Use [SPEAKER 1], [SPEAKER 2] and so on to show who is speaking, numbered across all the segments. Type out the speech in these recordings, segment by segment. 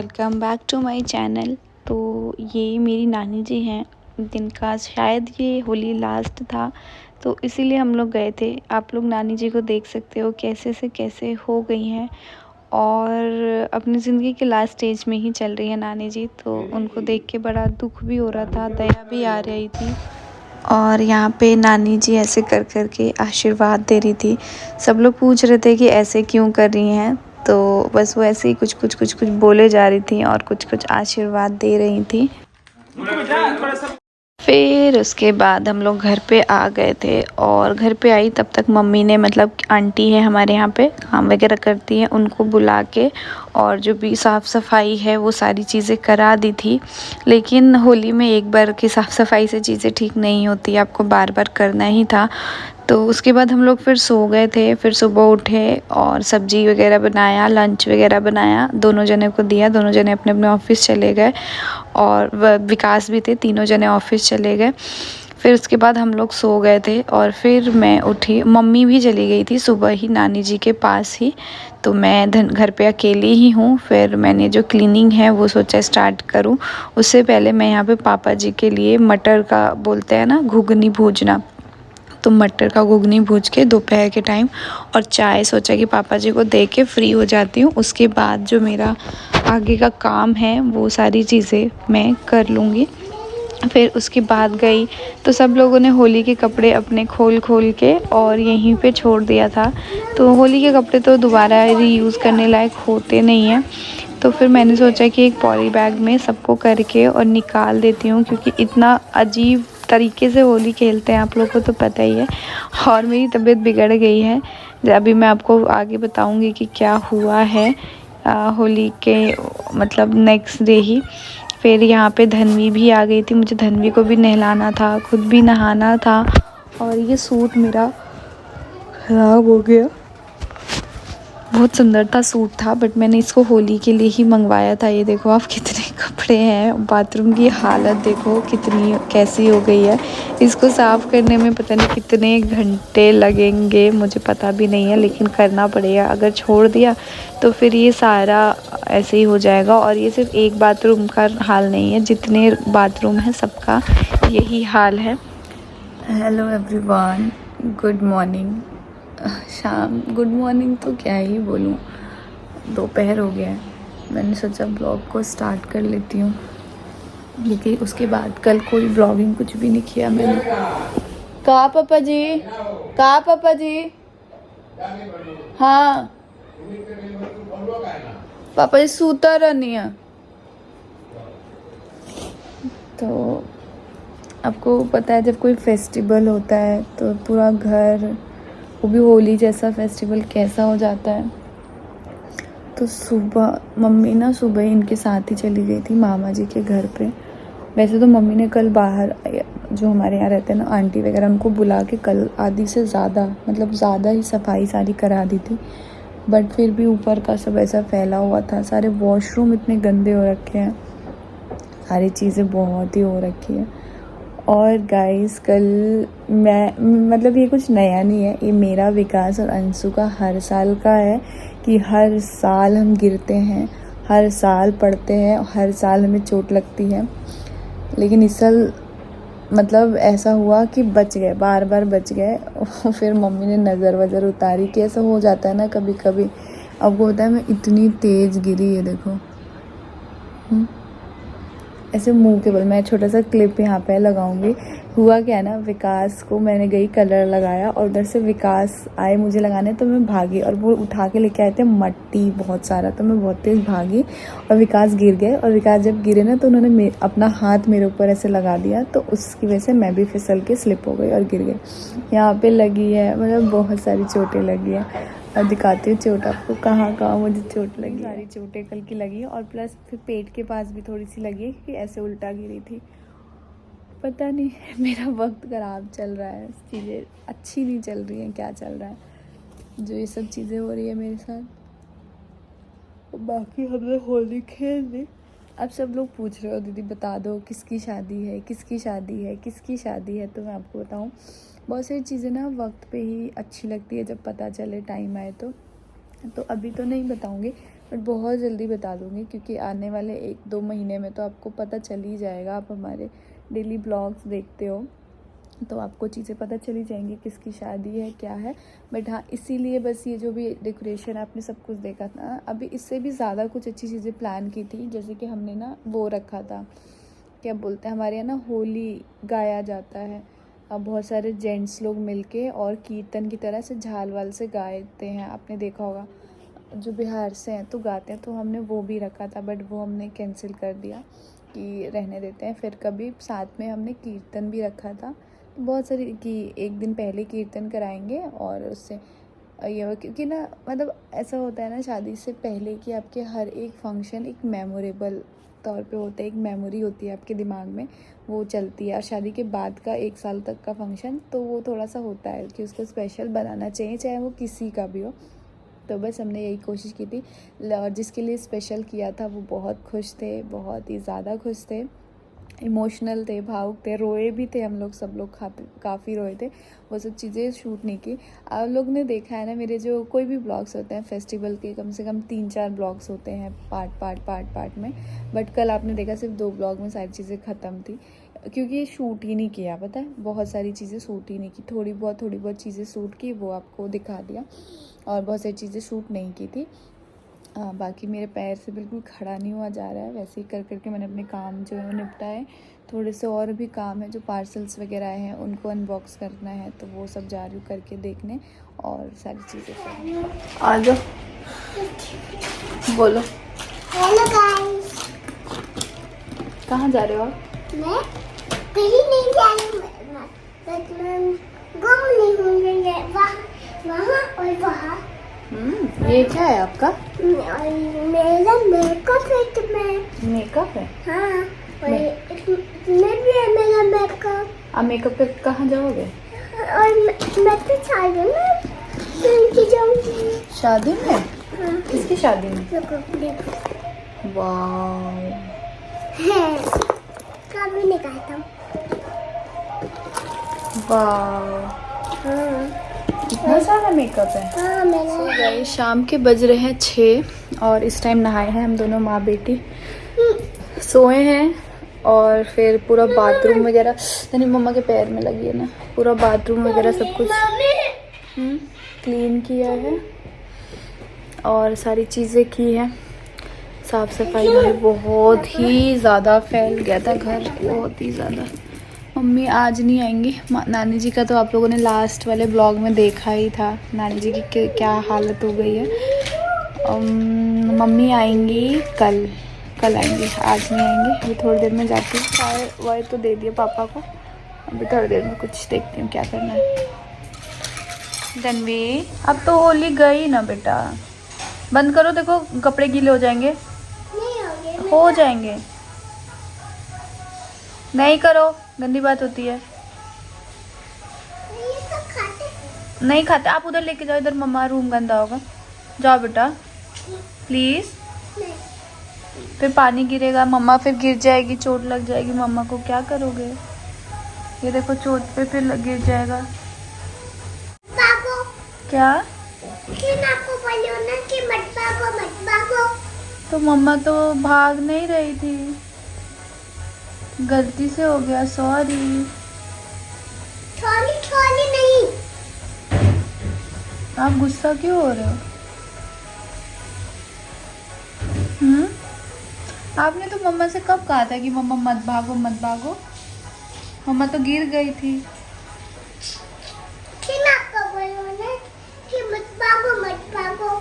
[SPEAKER 1] Welcome back to my channel. तो ये मेरी नानी जी हैं, जिनका शायद ये होली लास्ट था, तो इसीलिए हम लोग गए थे। आप लोग नानी जी को देख सकते हो कैसे से कैसे हो गई हैं और अपनी ज़िंदगी के लास्ट स्टेज में ही चल रही है नानी जी। तो उनको देख के बड़ा दुख भी हो रहा था, दया भी आ रही थी। और यहाँ पे नानी जी ऐसे कर कर के आशीर्वाद दे रही थी। सब लोग पूछ रहे थे कि ऐसे क्यों कर रही हैं, तो बस वो ऐसे ही कुछ बोले जा रही थी और कुछ आशीर्वाद दे रही थी। फिर उसके बाद हम लोग घर पे आ गए थे और घर पे आई तब तक मम्मी ने, मतलब आंटी है हमारे यहाँ पे काम वगैरह करती हैं, उनको बुला के और जो भी साफ़ सफाई है वो सारी चीज़ें करा दी थी। लेकिन होली में एक बार की साफ़ सफाई से चीज़ें ठीक नहीं होती, आपको बार बार करना ही था। तो उसके बाद हम लोग फिर सो गए थे। फिर सुबह उठे और सब्ज़ी वगैरह बनाया, लंच वगैरह बनाया, दोनों जने को दिया। दोनों जने अपने अपने ऑफिस चले गए और विकास भी थे, तीनों जने ऑफिस चले गए। फिर उसके बाद हम लोग सो गए थे और फिर मैं उठी। मम्मी भी चली गई थी सुबह ही नानी जी के पास ही, तो मैं घर पे अकेली ही हूँ। फिर मैंने जो क्लीनिंग है वो सोचा स्टार्ट करूँ। उससे पहले मैं यहाँ पे पापा जी के लिए मटर का, बोलते हैं ना, घुगनी भूजना, तो मटर का घुगनी भूज के दोपहर के टाइम और चाय सोचा कि पापा जी को दे के फ्री हो जाती हूँ। उसके बाद जो मेरा आगे का काम है वो सारी चीज़ें मैं कर लूँगी। फिर उसके बाद गई तो सब लोगों ने होली के कपड़े अपने खोल के और यहीं पे छोड़ दिया था। तो होली के कपड़े तो दोबारा रीयूज़ करने लायक होते नहीं हैं। तो फिर मैंने सोचा कि एक पॉली बैग में सबको करके और निकाल देती हूँ, क्योंकि इतना अजीब तरीके से होली खेलते हैं, आप लोगों को तो पता ही है। और मेरी तबीयत बिगड़ गई है। अभी मैं आपको आगे बताऊँगी कि क्या हुआ है होली के, मतलब नेक्स्ट डे ही। फिर यहाँ पे धन्वी भी आ गई थी, मुझे धन्वी को भी नहलाना था, खुद भी नहाना था। और ये सूट मेरा ख़राब हो गया। बहुत सुंदर था सूट था, बट मैंने इसको होली के लिए ही मंगवाया था। ये देखो आप कितने कपड़े हैं, बाथरूम की हालत देखो कितनी कैसी हो गई है। इसको साफ़ करने में पता नहीं कितने घंटे लगेंगे, मुझे पता भी नहीं है, लेकिन करना पड़ेगा। अगर छोड़ दिया तो फिर ये सारा ऐसे ही हो जाएगा। और ये सिर्फ एक बाथरूम का हाल नहीं है, जितने बाथरूम है सबका यही हाल है। Hello everyone, good morning. Good morning तो क्या ही बोलूँ, दोपहर हो गया है। मैंने सोचा ब्लॉग को स्टार्ट कर लेती हूँ, लेकिन उसके बाद कल कोई ब्लॉगिंग कुछ भी नहीं किया मैंने। कहाँ पापा जी, कहाँ पापा जी? हाँ पापा जी सूता रहनी है। तो आपको पता है जब कोई फेस्टिवल होता है तो पूरा घर, वो भी होली जैसा फेस्टिवल, कैसा हो जाता है। तो सुबह मम्मी ना सुबह ही इनके साथ ही चली गई थी मामा जी के घर पे। वैसे तो मम्मी ने कल बाहर, जो हमारे यहाँ रहते हैं ना आंटी वगैरह, उनको बुला के कल आधी से ज़्यादा, मतलब ज़्यादा ही सफाई सारी करा दी थी। बट फिर भी ऊपर का सब ऐसा फैला हुआ था, सारे वॉशरूम इतने गंदे हो रखे हैं, सारी चीज़ें बहुत ही हो रखी है। और गाइस कल मैं, मतलब ये कुछ नया नहीं है, ये मेरा, विकास और अंशु का हर साल का है कि हर साल हम गिरते हैं, हर साल पढ़ते हैं, हर साल हमें चोट लगती है। लेकिन इस साल मतलब ऐसा हुआ कि बच गए, बार बार बच गए। फिर मम्मी ने नज़र वज़र उतारी कि ऐसा हो जाता है ना कभी कभी। अब वो होता है, मैं इतनी तेज़ गिरी है देखो, ऐसे मुंह के बल। मैं छोटा सा क्लिप यहाँ पे लगाऊंगी। हुआ क्या है ना, विकास को मैंने गई कलर लगाया और उधर से विकास आए मुझे लगाने, तो मैं भागी और वो उठा के लेके आए थे मट्टी बहुत सारा, तो मैं बहुत तेज़ भागी और विकास गिर गए। और विकास जब गिरे ना तो उन्होंने अपना हाथ मेरे ऊपर ऐसे लगा दिया, तो उसकी वजह से मैं भी फिसल के स्लिप हो गई और गिर गई। यहाँ पे लगी है, मतलब बहुत सारी चोटें लगी है। और दिखाती हूँ चोट आपको, कहाँ कहाँ मुझे चोट लगी। सारी चोटें कल की लगी है और प्लस फिर पेट के पास भी थोड़ी सी लगी है, क्योंकि ऐसे उल्टा गिरी थी। पता नहीं मेरा वक्त ख़राब चल रहा है, चीज़ें अच्छी नहीं चल रही हैं, क्या चल रहा है जो ये सब चीज़ें हो रही है मेरे साथ। बाकी हमने होली खेल ली। अब सब लोग पूछ रहे हो दीदी बता दो किसकी शादी है, किसकी शादी है, किसकी शादी है। तो मैं आपको बताऊँ, बहुत सारी चीज़ें ना वक्त पे ही अच्छी लगती है, जब पता चले, टाइम आए तो अभी तो नहीं बताऊँगी। बट बहुत जल्दी बता दूँगी, क्योंकि आने वाले 1-2 महीने में तो आपको पता चल ही जाएगा। आप हमारे डेली ब्लॉग्स देखते हो तो आपको चीज़ें पता चली जाएंगी किसकी शादी है क्या है। बट हाँ, इसीलिए बस ये जो भी डेकोरेशन आपने सब कुछ देखा था, अभी इससे भी ज़्यादा कुछ अच्छी चीज़ें प्लान की थी। जैसे कि हमने ना वो रखा था, क्या बोलते हैं, हमारे यहाँ ना होली गाया जाता है। अब बहुत सारे जेंट्स लोग मिलके और कीर्तन की तरह से झाल वाल से गाते हैं, आपने देखा होगा, जो बिहार से हैं तो गाते हैं। तो हमने वो भी रखा था, बट वो हमने कैंसिल कर दिया कि रहने देते हैं। फिर कभी साथ में हमने कीर्तन भी रखा था, बहुत सारी कि एक दिन पहले कीर्तन कराएंगे और उससे ये, क्योंकि ना मतलब ऐसा होता है ना शादी से पहले कि आपके हर एक फंक्शन एक मेमोरेबल तौर पे होता है, एक मेमोरी होती है आपके दिमाग में, वो चलती है। और शादी के बाद का 1 साल तक का फंक्शन तो वो थोड़ा सा होता है कि उसको स्पेशल बनाना चाहिए, चाहे वो किसी का भी हो। तो बस हमने यही कोशिश की थी, और जिसके लिए स्पेशल किया था वो बहुत खुश थे, बहुत ही ज़्यादा खुश थे, इमोशनल थे, भावुक थे, रोए भी थे हम लोग, सब लोग काफ़ी रोए थे। वो सब चीज़ें शूट नहीं की। आप लोग ने देखा है ना, मेरे जो कोई भी ब्लॉग्स होते हैं फेस्टिवल के, कम से कम 3-4 ब्लॉग्स होते हैं पार्ट में। बट कल आपने देखा सिर्फ 2 ब्लॉग में सारी चीज़ें ख़त्म थी, क्योंकि शूट ही नहीं किया, पता है, बहुत सारी चीज़ें शूट ही नहीं की। थोड़ी बहुत चीज़ें शूट की, वो आपको दिखा दिया, और बहुत सारी चीज़ें शूट नहीं की थी। बाकी मेरे पैर से बिल्कुल खड़ा नहीं हुआ जा रहा है। वैसे ही कर करके मैंने अपने काम जो है वो निपटाए। थोड़े से और भी काम है, जो पार्सल्स वगैरह आए हैं उनको अनबॉक्स करना है, तो वो सब जा रही हूँ करके देखने, और सारी चीज़ें करनी। आ जाओ, बोलो।
[SPEAKER 2] हेलो गाइस,
[SPEAKER 1] कहाँ जा रहे हो आप?
[SPEAKER 2] मैं कहीं नहीं जा रही हूँ, बस मैं घूमने घूमने वहाँ और वहाँ।
[SPEAKER 1] ये क्या है आपका?
[SPEAKER 2] मेरा मेकअप है, तुम्हें
[SPEAKER 1] मेकअप है?
[SPEAKER 2] हाँ, और इसमें भी है मेरा मेकअप।
[SPEAKER 1] आप मेकअप पे कहाँ जाओगे?
[SPEAKER 2] और मैं तो शादी में जाऊंगी।
[SPEAKER 1] शादी में?
[SPEAKER 2] हाँ।
[SPEAKER 1] किसकी शादी में?
[SPEAKER 2] देखो
[SPEAKER 1] वाह,
[SPEAKER 2] है, कभी नहीं कहा था।
[SPEAKER 1] वाह,
[SPEAKER 2] हाँ
[SPEAKER 1] इतना सारा मेकअप है।
[SPEAKER 2] हाँ, मेरा
[SPEAKER 1] गाइस, शाम के बज रहे हैं 6 और इस टाइम नहाए हैं हम दोनों माँ बेटी, सोए हैं। और फिर पूरा बाथरूम वगैरह, यानी मम्मा के पैर में लगी है ना, पूरा बाथरूम वगैरह सब कुछ क्लीन किया है और सारी चीज़ें की है, साफ़ सफाई में। बहुत ही ज़्यादा फैल गया था घर, बहुत ही ज़्यादा। मम्मी आज नहीं आएंगी। नानी जी का तो आप लोगों ने लास्ट वाले ब्लॉग में देखा ही था, नानी जी की क्या हालत हो गई है। मम्मी आएंगी कल आएंगी, आज नहीं आएंगे। अभी थोड़ी देर में जाती हूँ, चाय वाय तो दे दिया पापा को, अभी थोड़ी देर में कुछ देखती हूँ क्या करना है। धनवी, अब तो होली गई ना बेटा, बंद करो, देखो कपड़े गीले हो जाएंगे।
[SPEAKER 2] नहीं
[SPEAKER 1] हो जाएंगे, नहीं करो, गंदी बात होती है।
[SPEAKER 2] ये सब खाते।
[SPEAKER 1] नहीं खाते, आप उधर लेके जाओ, इधर मम्मा रूम गंदा होगा। जाओ बेटा प्लीज़, फिर पानी गिरेगा, मम्मा फिर गिर जाएगी, चोट लग जाएगी मम्मा को, क्या करोगे? ये देखो चोट पे फिर गिर जाएगा।
[SPEAKER 2] बाबू,
[SPEAKER 1] क्या?
[SPEAKER 2] फिर आपको बोलो ना कि मत भागो।
[SPEAKER 1] तो मम्मा तो भाग नहीं रही थी, गलती से हो गया, सॉरी।
[SPEAKER 2] छोली नहीं।
[SPEAKER 1] आप गुस्सा क्यों हो रहे हो? आपने तो मम्मा से कब कहा था कि मम्मा मत भागो मत भागो? मम्मा तो गिर गई थी।
[SPEAKER 2] फिर आपको बोलो ना कि मत भागो।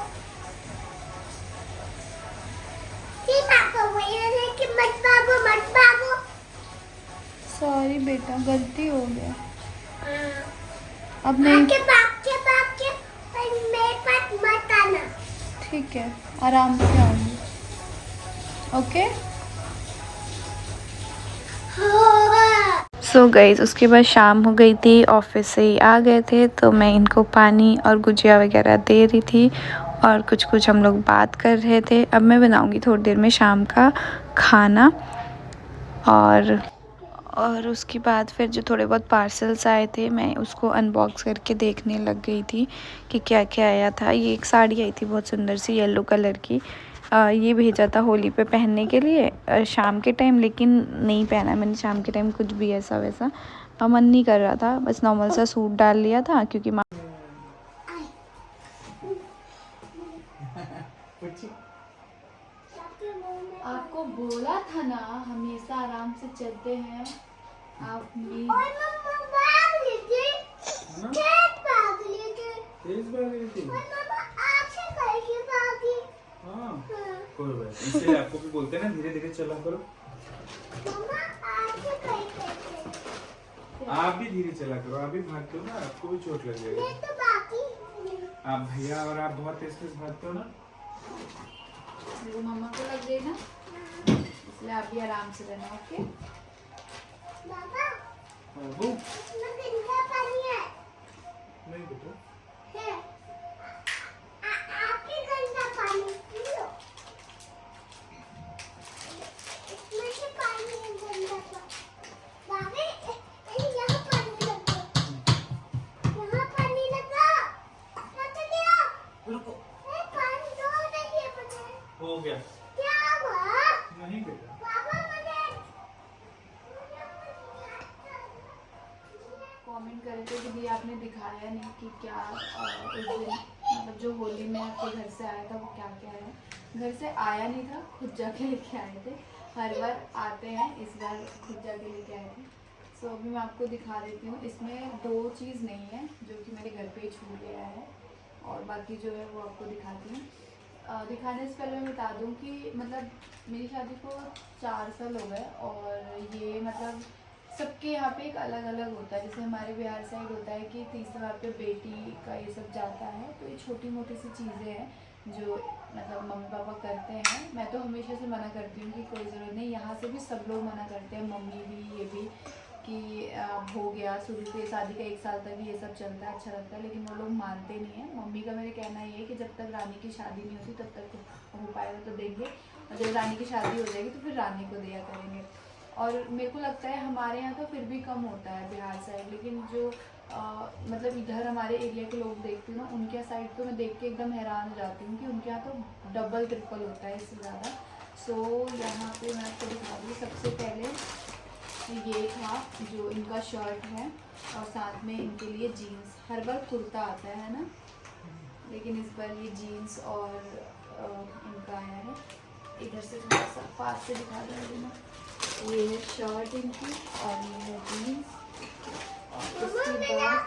[SPEAKER 2] फिर आपको बोलो ना कि मत भागो।
[SPEAKER 1] सॉरी बेटा, गलती हो गया, अब नहीं।
[SPEAKER 2] आके भाग के और मेरे पास मत आना।
[SPEAKER 1] ठीक है, आराम से आऊंगी, ओके। सो गाइस, उसके बाद शाम हो गई थी, ऑफिस से ही आ गए थे, तो मैं इनको पानी और गुजिया वगैरह दे रही थी और कुछ हम लोग बात कर रहे थे। अब मैं बनाऊंगी थोड़ी देर में शाम का खाना, और उसके बाद फिर जो थोड़े बहुत पार्सल्स आए थे मैं उसको अनबॉक्स करके देखने लग गई थी कि क्या क्या आया था। ये एक साड़ी आई थी बहुत सुंदर सी येलो कलर की, ये भेजा था होली पे पहनने के लिए शाम के टाइम, लेकिन नहीं पहना मैंने शाम के टाइम कुछ भी ऐसा वैसा। मन नहीं कर रहा था, बस नॉर्मल सा सूट डाल लिया था क्योंकि आपको बोला था ना हमेशा आराम से चलते हैं आप भी।
[SPEAKER 3] कोई बात नहीं, इसलिए आपको भी बोलते हैं ना धीरे धीरे चला करो। आप भी धीरे चला करो, आप भी भागते हो ना, आपको भी चोट लग जाएगी। आप भैया और आप बहुत तेज तेज भागते हो ना।
[SPEAKER 1] मेरे मम्मा को लग गई ना, इसलिए आप भी आराम से रहना। ओके
[SPEAKER 3] बाबू नहीं बेटा, रुको हो गया। नहीं बेटा,
[SPEAKER 1] कमेंट करे थे कि दिया आपने दिखाया नहीं कि क्या उस दिन मतलब जो होली में आपके घर से आया था वो क्या क्या है। घर से आया नहीं था, खुद जाके लेके आए थे। हर बार आते हैं, इस बार खुद जाके लेके आए थे। सो अभी मैं आपको दिखा देती हूँ। इसमें 2 चीज़ नहीं है जो कि मेरे घर पे ही छूट गया है, और बाकी जो है वो आपको दिखाती हूँ। दिखाने से पहले मैं बता दूँ कि मतलब मेरी शादी को 4 साल हो गए, और ये मतलब सबके यहाँ पे एक अलग अलग होता है। जैसे हमारे बिहार साइड होता है कि तीसरे बार पे बेटी का ये सब जाता है, तो ये छोटी मोटी सी चीज़ें हैं जो मतलब मम्मी पापा करते हैं। मैं तो हमेशा से मना करती हूँ कि कोई ज़रूरत नहीं, यहाँ से भी सब लोग मना करते हैं, मम्मी भी ये भी, कि हो गया शुरू से शादी का 1 साल तक भी ये सब चलता है, अच्छा लगता है, लेकिन वो लोग मानते नहीं हैं। मम्मी का मेरे कहना ये है कि जब तक रानी की शादी नहीं होती तब तक हो पाएगा तो देंगे, और जब रानी की शादी हो जाएगी तो फिर रानी को दिया करेंगे। और मेरे को लगता है हमारे यहाँ तो फिर भी कम होता है बिहार साइड, लेकिन जो मतलब इधर हमारे एरिया के लोग देखती हूँ ना, उनके साइड तो मैं देख के एकदम हैरान हो जाती हूँ कि उनके यहाँ तो डबल ट्रिपल होता है, इससे ज़्यादा। सो यहाँ पे मैं आपको दिखा दूँ। सबसे पहले ये था जो इनका शर्ट है, और साथ में इनके लिए जीन्स। हर बार कुर्ता आता है ना, लेकिन इस बार ये जीन्स और इनका आया है। इधर से थोड़ा सा पास से दिखा दूँगी मैं। ये है शर्ट इनकी, और ये है जीन्स। और उसके बाद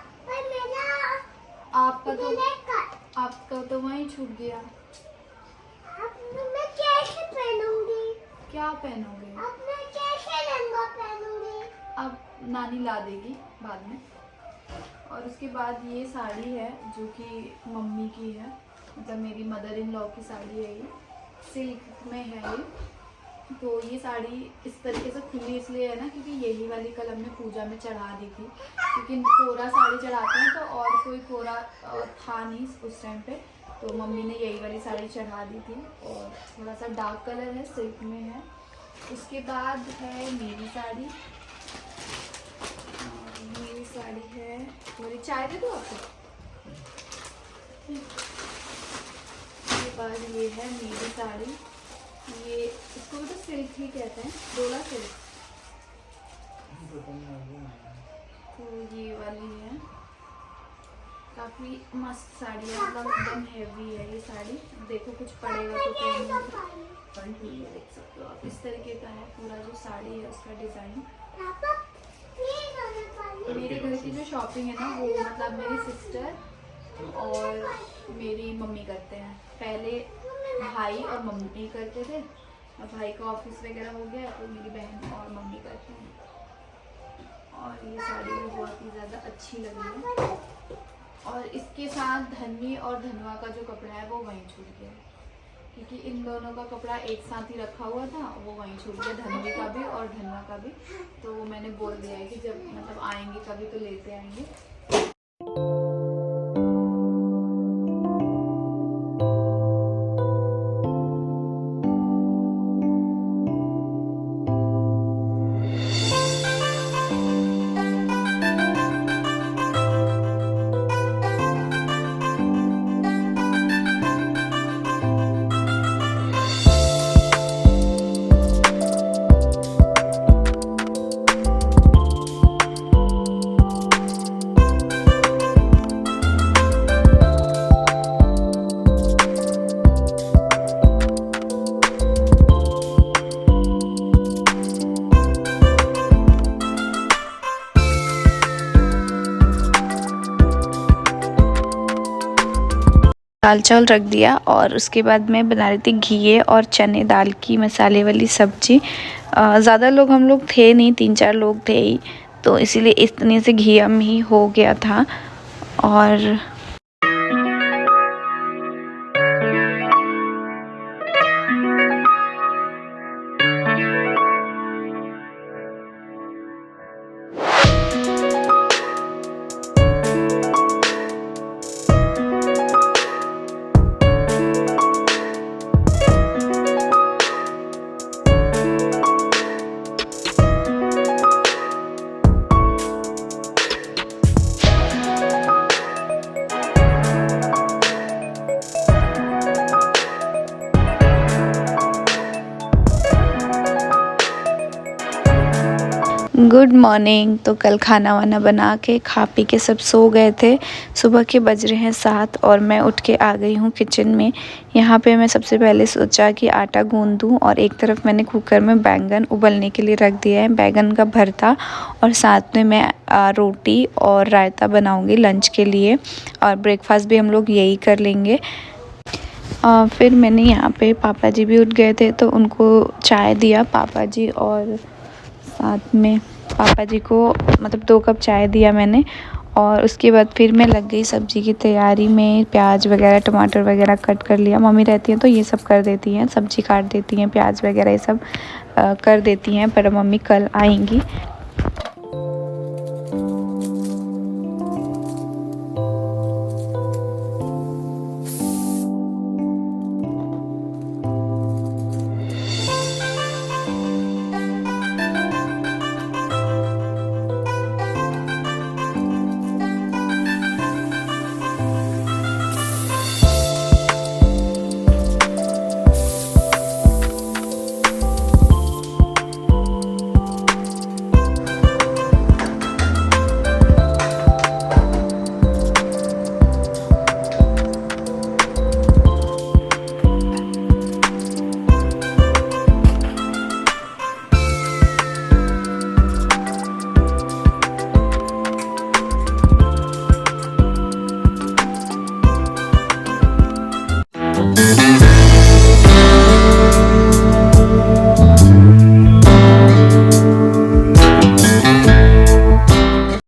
[SPEAKER 1] आपका तो वहीं छूट गया।
[SPEAKER 2] मैं कैसे पहनूंगी?
[SPEAKER 1] क्या पहनोगे?
[SPEAKER 2] अब मैं कैसे लहंगा पहनूंगी?
[SPEAKER 1] अब नानी ला देगी बाद में। और उसके बाद ये साड़ी है जो कि मम्मी की है, मतलब मेरी मदर इन लॉ की साड़ी है। ये सिल्क में है ये। तो ये साड़ी इस तरीके से खुली इसलिए है ना, क्योंकि यही वाली कल हमने पूजा में चढ़ा दी थी, क्योंकि कोरा साड़ी चढ़ाते हैं तो और कोई कोरा था नहीं उस टाइम पे, तो मम्मी ने यही वाली साड़ी चढ़ा दी थी। और थोड़ा सा डार्क कलर है, सिल्क में है। उसके बाद है मेरी साड़ी। मेरी साड़ी है, मेरी चाय दे दो आपको। उसके बाद ये है मेरी साड़ी। ये इसको भी तो सिल्क ही कहते हैं, डोला सिल्क। तो ये वाली है, काफ़ी मस्त साड़ी है, मतलब एकदम हैवी है ये साड़ी। देखो कुछ पड़ेगा तो पहनूंगी। ये देख सकते हो आप, इस तरीके का है पूरा जो साड़ी है उसका डिज़ाइन। मेरे घर की जो शॉपिंग है ना, वो मतलब मेरी सिस्टर और मेरी मम्मी करते हैं। पहले भाई और मम्मी करते थे, और भाई का ऑफिस वगैरह हो गया तो मेरी बहन और मम्मी करते हैं। और ये साड़ी भी बहुत ही ज़्यादा अच्छी लगी है। और इसके साथ धन्वी और धनवा का जो कपड़ा है वो वहीं छूट गया, क्योंकि इन दोनों का कपड़ा एक साथ ही रखा हुआ था, वो वहीं छूट गया, धन्वी का भी और धनवा का भी। तो मैंने बोल दिया है कि जब मतलब आएंगे कभी तो लेते आएंगे। दाल चावल रख दिया और उसके बाद मैं बना रही थी घिये और चने दाल की मसाले वाली सब्ज़ी। ज़्यादा लोग हम लोग थे नहीं, 3-4 लोग थे ही, तो इसीलिए इतने से घिया में ही हो गया था। और गुड मॉर्निंग। तो कल खाना वाना बना के खा पी के सब सो गए थे। सुबह के बज रहे हैं 7 और मैं उठ के आ गई हूँ किचन में। यहाँ पे मैं सबसे पहले सोचा कि आटा गूंद दूँ और एक तरफ मैंने कुकर में बैंगन उबलने के लिए रख दिया है, बैंगन का भरता, और साथ में मैं रोटी और रायता बनाऊँगी लंच के लिए, और ब्रेकफास्ट भी हम लोग यही कर लेंगे। फिर मैंने यहाँ पे पापा जी भी उठ गए थे तो उनको चाय दिया, पापा जी और साथ में पापा जी को मतलब 2 कप चाय दिया मैंने। और उसके बाद फिर मैं लग गई सब्ज़ी की तैयारी में। प्याज वगैरह टमाटर वगैरह कट कर लिया, मम्मी रहती हैं तो ये सब कर देती हैं, सब्ज़ी काट देती हैं, प्याज वगैरह ये सब कर देती हैं, पर मम्मी कल आएंगी